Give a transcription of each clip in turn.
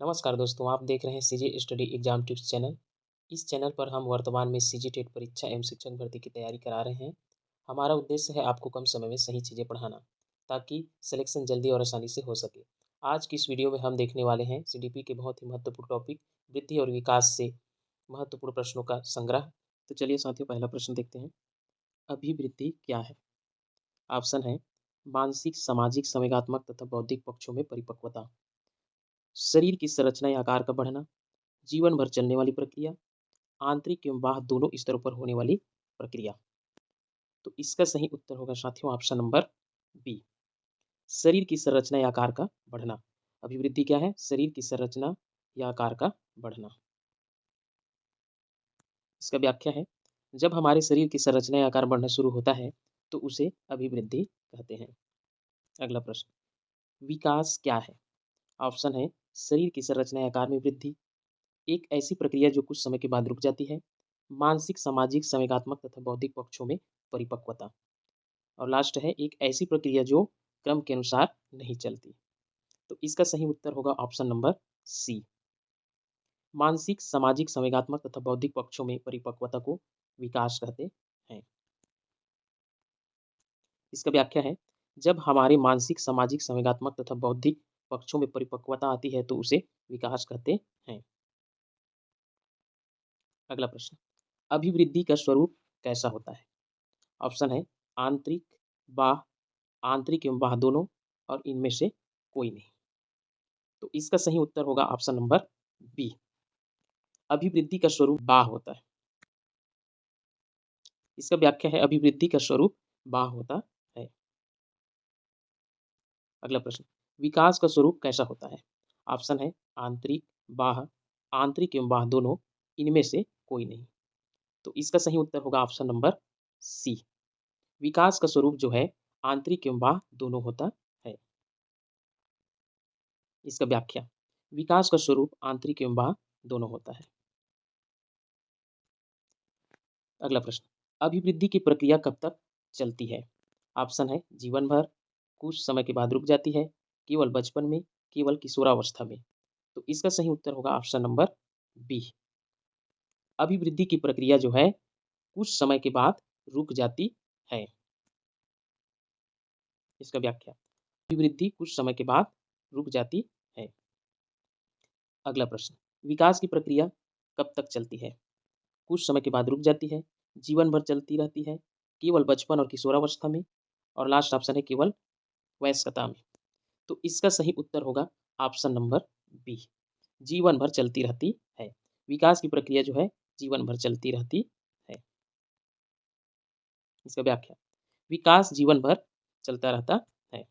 नमस्कार दोस्तों, आप देख रहे हैं CG study exam tips channel. इस चैनल पर हम वर्तमान में सीजी टेट परीक्षा एवं शिक्षक भर्ती की तैयारी करा रहे हैं। हमारा उद्देश्य है आपको कम समय में सही चीज़ें पढ़ाना, ताकि सिलेक्शन जल्दी और आसानी से हो सके। आज की इस वीडियो में हम देखने वाले हैं सीडीपी के बहुत ही महत्वपूर्ण टॉपिक वृद्धि और विकास से महत्वपूर्ण प्रश्नों का संग्रह। तो चलिए साथियों, पहला प्रश्न देखते हैं। अभिवृद्धि क्या है? ऑप्शन है मानसिक, सामाजिक, संवेगात्मक तथा बौद्धिक पक्षों में परिपक्वता, शरीर की संरचना या आकार का बढ़ना, जीवन भर चलने वाली प्रक्रिया, आंतरिक एवं बाह्य दोनों स्तरों पर होने वाली प्रक्रिया। तो इसका सही उत्तर होगा साथियों ऑप्शन नंबर बी, शरीर की संरचना या आकार का बढ़ना। अभिवृद्धि क्या है? शरीर की संरचना या आकार का बढ़ना। इसका व्याख्या है, जब हमारे शरीर की संरचना या आकार बढ़ना शुरू होता है तो उसे अभिवृद्धि कहते हैं। अगला प्रश्न, विकास क्या है? ऑप्शन है शरीर की संरचना या आकार में वृद्धि, एक ऐसी प्रक्रिया जो कुछ समय के बाद रुक जाती है। मानसिक, सामाजिक, संवेगात्मक तथा बौद्धिक पक्षों में परिपक्वता। और लास्ट है एक ऐसी प्रक्रिया जो क्रम के अनुसार नहीं चलती। तो इसका सही उत्तर होगा ऑप्शन नंबर सी, मानसिक, सामाजिक, संवेगात्मक तथा बौद्धिक पक्षों में परिपक्वता को विकास कहते हैं। इसका व्याख्या है, जब हमारे मानसिक, सामाजिक, संवेगात्मक तथा बौद्धिक पक्षों में परिपक्वता आती है तो उसे विकास कहते हैं। अगला प्रश्न, अभिवृद्धि का स्वरूप कैसा होता है? ऑप्शन है आंतरिक, बाह्य, आंतरिक एवं बाह्य दोनों, और इनमें से कोई नहीं। तो इसका सही उत्तर होगा ऑप्शन नंबर बी, अभिवृद्धि का स्वरूप बाह्य होता है। इसका व्याख्या है, अभिवृद्धि का स्वरूप बाह्य होता है। अगला प्रश्न, विकास का स्वरूप कैसा होता है? ऑप्शन है आंतरिक, बाह्य, आंतरिक एवं बाह्य दोनों, इनमें से कोई नहीं। तो इसका सही उत्तर होगा ऑप्शन नंबर सी, विकास का स्वरूप जो है आंतरिक एवं बाह्य दोनों होता है। इसका व्याख्या, विकास का स्वरूप आंतरिक एवं बाह्य दोनों होता है। अगला प्रश्न, अभिवृद्धि की प्रक्रिया कब तक चलती है? ऑप्शन है जीवन भर, कुछ समय के बाद रुक जाती है, केवल बचपन में, केवल किशोरावस्था में। तो इसका सही उत्तर होगा ऑप्शन नंबर बी, अभिवृद्धि की प्रक्रिया जो है कुछ समय के बाद रुक जाती है। इसका व्याख्या, अभिवृद्धि कुछ समय के बाद रुक जाती है। अगला प्रश्न, विकास की प्रक्रिया कब तक चलती है? कुछ समय के बाद रुक जाती है, जीवन भर चलती रहती है, केवल बचपन और किशोरावस्था में, और लास्ट ऑप्शन है केवल वयस्कता में। तो इसका सही उत्तर होगा ऑप्शन नंबर बी, जीवन भर चलती रहती है। विकास की प्रक्रिया जो है जीवन भर चलती रहती है। इसका व्याख्या, विकास जीवन भर चलता रहता है।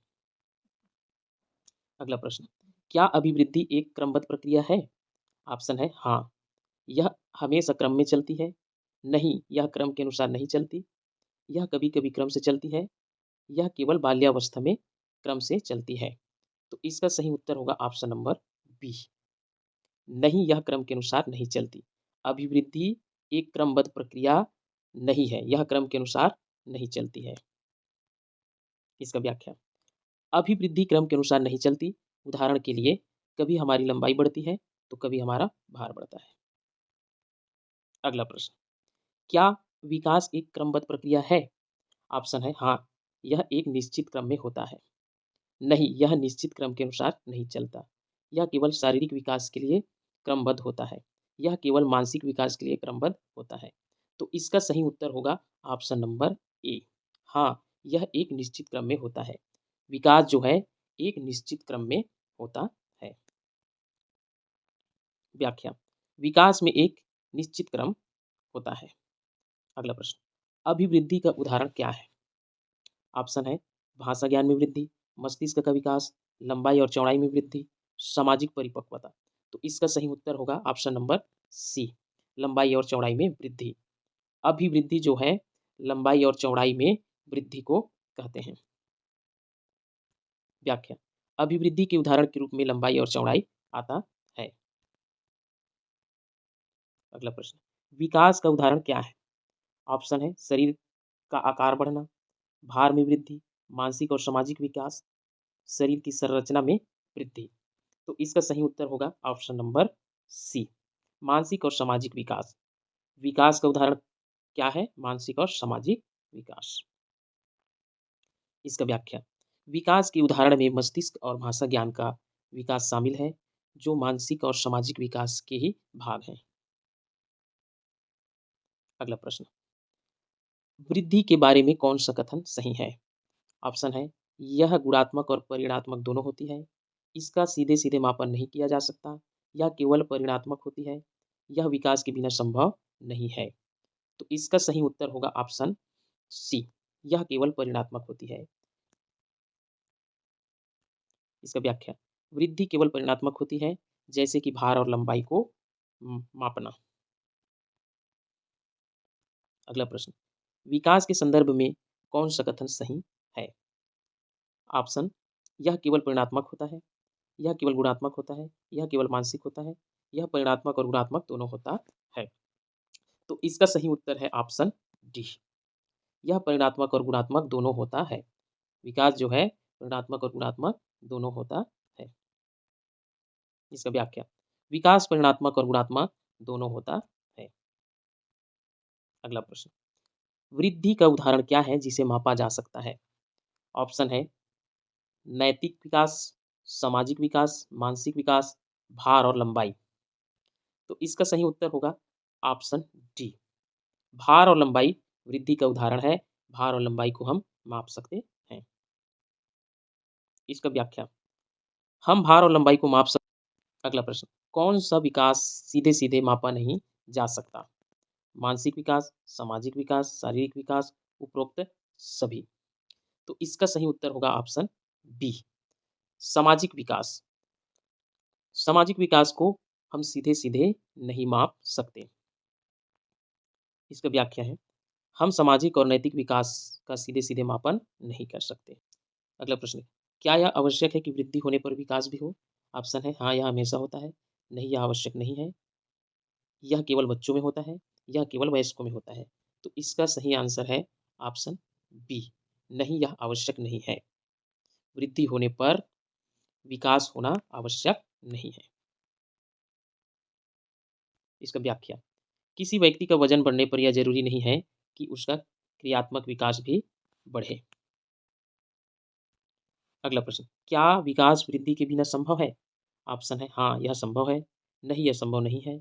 अगला प्रश्न, क्या अभिवृद्धि एक क्रमबद्ध प्रक्रिया है? ऑप्शन है हाँ, यह हमेशा क्रम में चलती है। नहीं, यह क्रम के अनुसार नहीं चलती। यह कभी-कभी क्रम से चलती है। यह केवल बाल्यावस्था में क्रम से चलती है। तो इसका सही उत्तर होगा ऑप्शन नंबर बी, नहीं, यह क्रम के अनुसार नहीं चलती। अभिवृद्धि एक क्रमबद्ध प्रक्रिया नहीं है, यह क्रम के अनुसार नहीं चलती है। इसका व्याख्या, अभिवृद्धि क्रम के अनुसार नहीं चलती। उदाहरण के लिए, कभी हमारी लंबाई बढ़ती है तो कभी हमारा भार बढ़ता है। अगला प्रश्न, क्या विकास एक क्रमबद्ध प्रक्रिया है? ऑप्शन है हाँ, यह एक निश्चित क्रम में होता है। नहीं, यह निश्चित क्रम के अनुसार नहीं चलता। यह केवल शारीरिक विकास के लिए क्रमबद्ध होता है। यह केवल मानसिक विकास के लिए क्रमबद्ध होता है। तो इसका सही उत्तर होगा ऑप्शन नंबर ए, हाँ, यह एक निश्चित क्रम में होता है। विकास जो है एक निश्चित क्रम में होता है। व्याख्या, विकास में एक निश्चित क्रम होता है। अगला प्रश्न, अभिवृद्धि का उदाहरण क्या है? ऑप्शन है भाषा ज्ञान में वृद्धि, मस्तिष्क का विकास, लंबाई और चौड़ाई में वृद्धि, सामाजिक परिपक्वता। तो इसका सही उत्तर होगा ऑप्शन नंबर सी, लंबाई और चौड़ाई में वृद्धि। अभिवृद्धि जो है लंबाई और चौड़ाई में वृद्धि को कहते हैं। व्याख्या, अभिवृद्धि के उदाहरण के रूप में लंबाई और चौड़ाई आता है। अगला प्रश्न, विकास का उदाहरण क्या है? ऑप्शन है शरीर का आकार बढ़ना, भार में वृद्धि, मानसिक और सामाजिक विकास, शरीर की संरचना में वृद्धि। तो इसका सही उत्तर होगा ऑप्शन नंबर सी, मानसिक और सामाजिक विकास। विकास का उदाहरण क्या है? मानसिक और सामाजिक विकास। इसका व्याख्या, विकास के उदाहरण में मस्तिष्क और भाषा ज्ञान का विकास शामिल है, जो मानसिक और सामाजिक विकास के ही भाग हैं। अगला प्रश्न, वृद्धि के बारे में कौन सा कथन सही है? ऑप्शन है, यह गुणात्मक और परिमाणात्मक दोनों होती है, इसका सीधे सीधे मापन नहीं किया जा सकता, यह केवल परिमाणात्मक होती है, यह विकास के बिना संभव नहीं है। तो इसका सही उत्तर होगा ऑप्शन सी, यह केवल परिमाणात्मक होती है। इसका व्याख्या, वृद्धि केवल परिमाणात्मक होती है, जैसे कि भार और लंबाई को मापना। अगला प्रश्न, विकास के संदर्भ में कौन सा कथन सही है? ऑप्शन, यह केवल परिमाणात्मक होता है, यह केवल गुणात्मक होता है, यह केवल मानसिक होता है, यह परिमाणात्मक और गुणात्मक दोनों होता है। तो इसका सही उत्तर है ऑप्शन डी, यह परिमाणात्मक और गुणात्मक दोनों होता है। विकास जो है परिमाणात्मक और गुणात्मक दोनों होता है। इसका व्याख्या, विकास परिमाणात्मक और गुणात्मक दोनों होता है। अगला प्रश्न, वृद्धि का उदाहरण क्या है जिसे मापा जा सकता है? ऑप्शन है, नैतिक विकास, सामाजिक विकास, मानसिक विकास, भार और लंबाई। तो इसका सही उत्तर होगा ऑप्शन डी, भार और लंबाई वृद्धि का उदाहरण है। भार और लंबाई को हम माप सकते हैं। इसका व्याख्या, हम भार और लंबाई को माप सकते। अगला प्रश्न, कौन सा विकास सीधे सीधे मापा नहीं जा सकता? मानसिक विकास, सामाजिक विकास, शारीरिक विकास, उपरोक्त सभी। तो इसका सही उत्तर होगा ऑप्शन बी, सामाजिक विकास। सामाजिक विकास को हम सीधे सीधे नहीं माप सकते। इसका व्याख्या है, हम सामाजिक और नैतिक विकास का सीधे सीधे मापन नहीं कर सकते। अगला प्रश्न, क्या यह आवश्यक है कि वृद्धि होने पर विकास भी हो? ऑप्शन है, हाँ यह हमेशा होता है, नहीं यह आवश्यक नहीं है, यह केवल बच्चों में होता है, यह केवल वयस्कों में होता है। तो इसका सही आंसर है ऑप्शन बी, नहीं यह आवश्यक नहीं है, वृद्धि होने पर विकास होना आवश्यक नहीं है। इसका व्याख्या, किसी व्यक्ति का वजन बढ़ने पर यह जरूरी नहीं है कि उसका क्रियात्मक विकास भी बढ़े। अगला प्रश्न, क्या विकास वृद्धि के बिना संभव है? ऑप्शन है, हाँ यह संभव है, नहीं यह संभव नहीं है,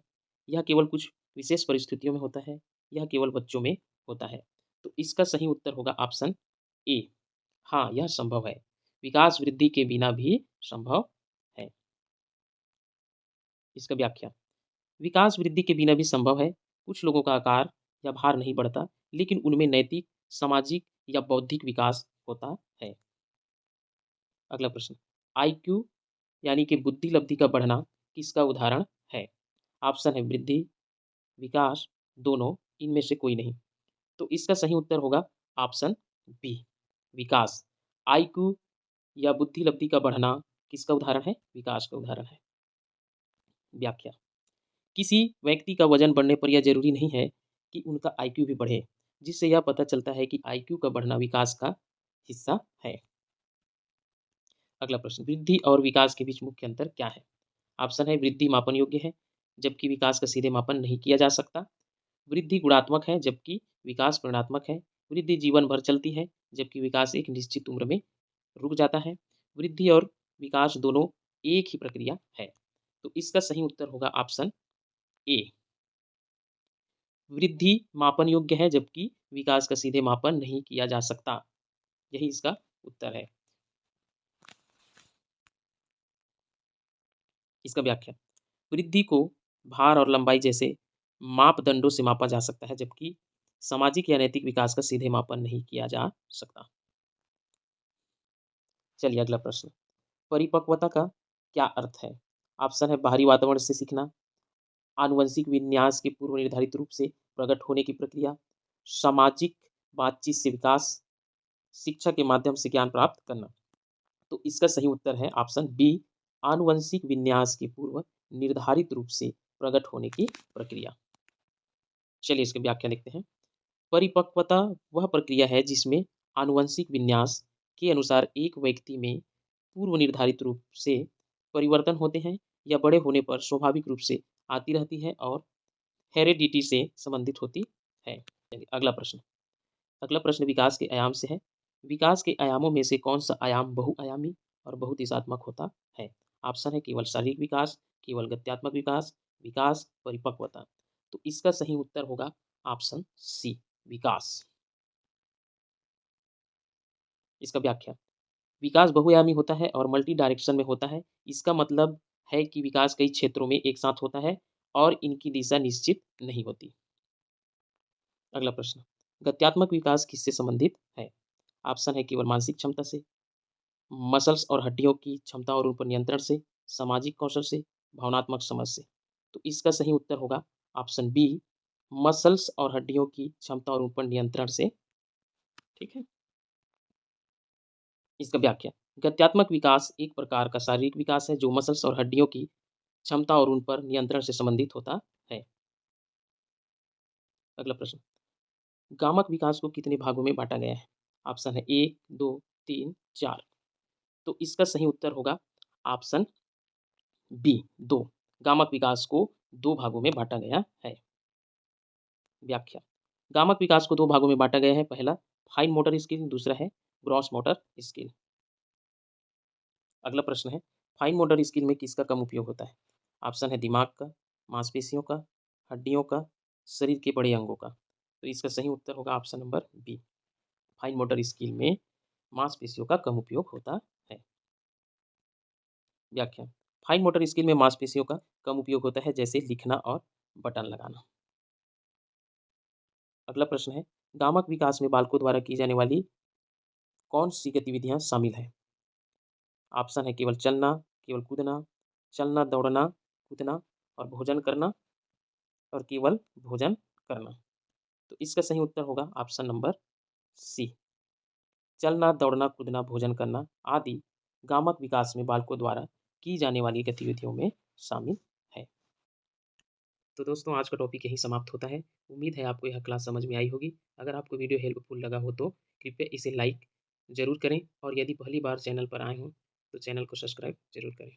यह केवल कुछ विशेष परिस्थितियों में होता है, यह केवल बच्चों में होता है। तो इसका सही उत्तर होगा ऑप्शन ए, हाँ यह संभव है, विकास वृद्धि के बिना भी संभव है। इसका व्याख्या, विकास वृद्धि के बिना भी संभव है, कुछ लोगों का आकार या भार नहीं बढ़ता, लेकिन उनमें नैतिक, सामाजिक या बौद्धिक विकास होता है। अगला प्रश्न, आईक्यू यानी कि बुद्धि लब्धि का बढ़ना किसका उदाहरण है? ऑप्शन है, वृद्धि, विकास, दोनों, इनमें से कोई नहीं। तो इसका सही उत्तर होगा ऑप्शन बी, विकास। आईक्यू या बुद्धि लब्धि का बढ़ना किसका उदाहरण है? विकास का उदाहरण है। व्याख्या, किसी व्यक्ति का वजन बढ़ने पर यह जरूरी नहीं है कि उनका आईक्यू भी बढ़े, जिससे यह पता चलता है कि आईक्यू का बढ़ना विकास का हिस्सा है। अगला प्रश्न, वृद्धि और विकास के बीच मुख्य अंतर क्या है? ऑप्शन है, वृद्धि मापन योग्य है, जबकि विकास का सीधे मापन नहीं किया जा सकता। वृद्धि गुणात्मक है, जबकि विकास परिमाणात्मक है। वृद्धि जीवन भर चलती है, जबकि विकास एक निश्चित उम्र में रुक जाता है। वृद्धि और विकास दोनों एक ही प्रक्रिया है। तो इसका सही उत्तर होगा ऑप्शन ए, वृद्धि मापन योग्य है, जबकि विकास का सीधे मापन नहीं किया जा सकता। यही इसका उत्तर है। इसका व्याख्या, वृद्धि को भार और लंबाई जैसे मापदंडों से मापा जा सकता है, जबकि सामाजिक या नैतिक विकास का सीधे मापन नहीं किया जा सकता। चलिए अगला प्रश्न, परिपक्वता का क्या अर्थ है? ऑप्शन है, बाहरी वातावरण से सीखना, आनुवंशिक विन्यास के पूर्व निर्धारित रूप से प्रकट होने की प्रक्रिया, सामाजिक बातचीत से विकास, शिक्षा के माध्यम से ज्ञान प्राप्त करना। तो इसका सही उत्तर है ऑप्शन बी, आनुवंशिक विन्यास के पूर्व निर्धारित रूप से प्रकट होने की प्रक्रिया। चलिए इसकी व्याख्या देखते हैं। परिपक्वता वह प्रक्रिया है जिसमें आनुवंशिक विन्यास के अनुसार एक व्यक्ति में पूर्व निर्धारित रूप से परिवर्तन होते हैं या बड़े होने पर स्वाभाविक रूप से आती रहती है और हेरेडिटी से संबंधित होती है। चलिए अगला प्रश्न विकास के आयाम से है। विकास के आयामों में से कौन-सा आयाम बहुआयामी और बहुदिशात्मक होता है? ऑप्शन है केवल शारीरिक विकास, केवल गत्यात्मक विकास, विकास, परिपक्वता। तो इसका सही उत्तर होगा ऑप्शन सी, विकास। इसका व्याख्या, विकास बहुआयामी होता है और मल्टी डायरेक्शन में होता है। इसका मतलब है कि विकास कई क्षेत्रों में एक साथ होता है और इनकी दिशा निश्चित नहीं होती। अगला प्रश्न, गत्यात्मक विकास किससे संबंधित है? ऑप्शन है केवल मानसिक क्षमता से, मसल्स और हड्डियों की क्षमता और उन पर नियंत्रण से, सामाजिक कौशल से, भावनात्मक समझ से। तो इसका सही उत्तर होगा ऑप्शन बी, मसल्स और हड्डियों की क्षमता और उन पर नियंत्रण से। ठीक है? इसका व्याख्या, गत्यात्मक विकास एक प्रकार का शारीरिक विकास है जो मसल्स और हड्डियों की क्षमता और उन पर नियंत्रण से संबंधित होता है। अगला प्रश्न, गामक विकास को कितने भागों में बाँटा गया है? ऑप्शन है 1, 2, 3, 4। तो इसका सही उत्तर होगा ऑप्शन बी, 2। गामक विकास को 2 भागों में बाँटा गया है। व्याख्या, गामक विकास को 2 भागों में बाँटा गया है। पहला फाइन मोटर स्किल, दूसरा है ग्रॉस मोटर स्किल। अगला प्रश्न है, फाइन मोटर स्किल में किसका कम उपयोग होता है? ऑप्शन है दिमाग का, मांसपेशियों का, हड्डियों का, शरीर के बड़े अंगों का। तो इसका सही उत्तर होगा option number B, fine motor skill में मांसपेशियों का कम उपयोग होता है। व्याख्या, फाइन मोटर स्किल में मांसपेशियों का कम उपयोग होता है, जैसे लिखना और बटन लगाना। अगला प्रश्न है, गामक विकास में बालकों द्वारा की जाने वाली कौन सी गतिविधियां शामिल है? ऑप्शन है केवल चलना, केवल कूदना, चलना, दौड़ना, कूदना और भोजन करना और केवल भोजन करना। तो इसका सही उत्तर होगा ऑप्शन नंबर सी, चलना, दौड़ना, कूदना, भोजन करना आदि गामक विकास में बालकों द्वारा की जाने वाली गतिविधियों में शामिल है। तो दोस्तों आज का टॉपिक यहीं समाप्त होता है। उम्मीद है आपको यह क्लास समझ में आई होगी। अगर आपको वीडियो हेल्पफुल लगा हो तो कृपया इसे लाइक ज़रूर करें और यदि पहली बार चैनल पर आए हों तो चैनल को सब्सक्राइब ज़रूर करें।